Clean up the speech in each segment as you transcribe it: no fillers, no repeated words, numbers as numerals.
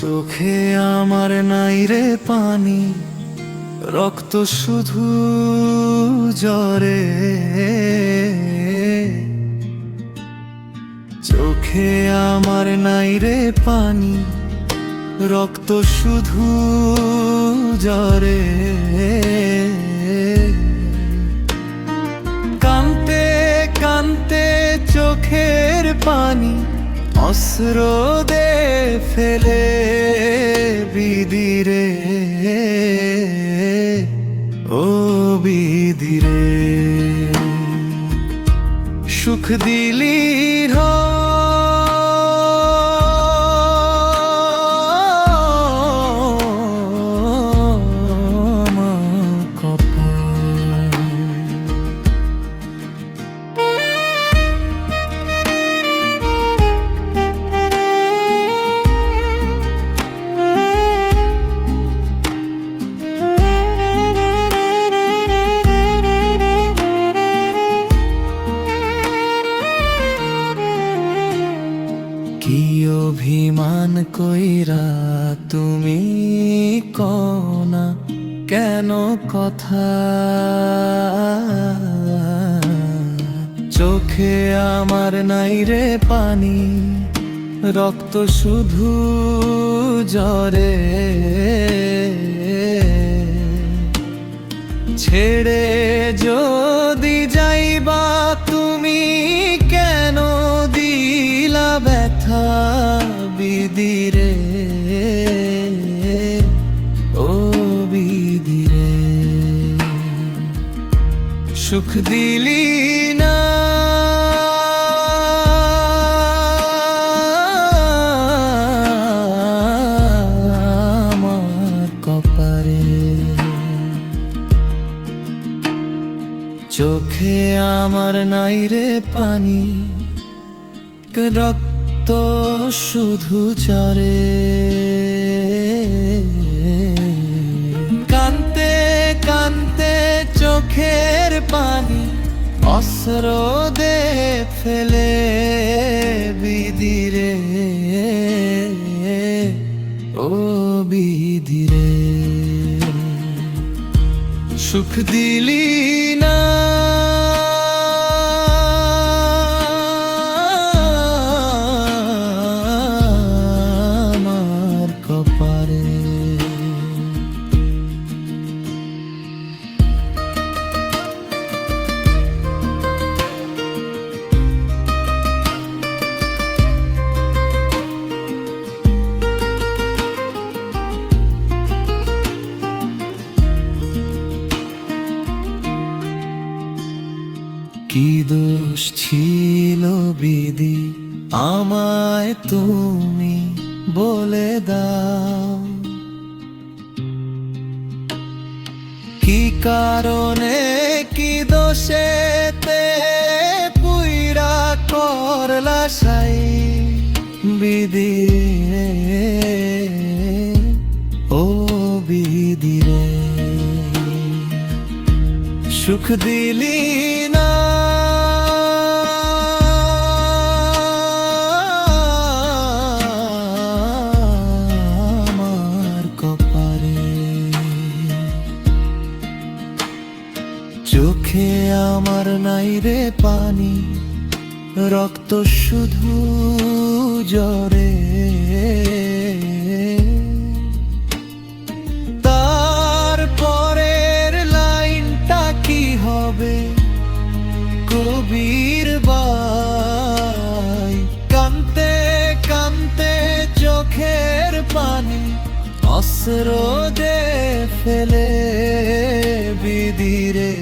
চোখে আমার নাই রে পানি, রক্ত শুধু ঝরে। চোখে আমার নাই রে পানি, রক্ত শুধু ঝরে। কানতে কানতে চোখের পানি অস্ত্র দে ফেলে বিদিরে, ও বিদিরে। সুখ দিলি কি অভিমান কইরা তুমি কনা কেন কথা, চোখে আমার নাই রে পানি, রক্ত শুধু ঝরে। ছেড়ে যদি যাইবা তুমি কেন দিলা ব্যথা বিদিরে, ও বিদিরে। সুখ দিলি না আমার কপারে, চোখে আমার নাই রে পানি, রক্ত শুধু ঝরে। কানতে কানতে চোখের পানি অস্ত্র দে ফেলে বিদিরে, ও বিদিরে। সুখ দিলি না আমার কপারে। কি দোষ ছিল বিধি আমায় তুমি বলে দাও, কি কারণে কি দোষেতে পুইরা করলা সাই বিধি, ও বিদিরে। সুখ দিলি না আমার কপারে, চোখে আমার নাই রে পানি, রক্ত শুধু ঝরে। তারপরের লাইনটা কি হবে কবির ভাই, কানতে কানতে চোখের পানি অস্ত্র দে ফেলে বিদিরে,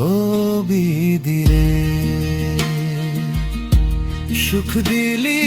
ও বিদিরে। সুখ দিলি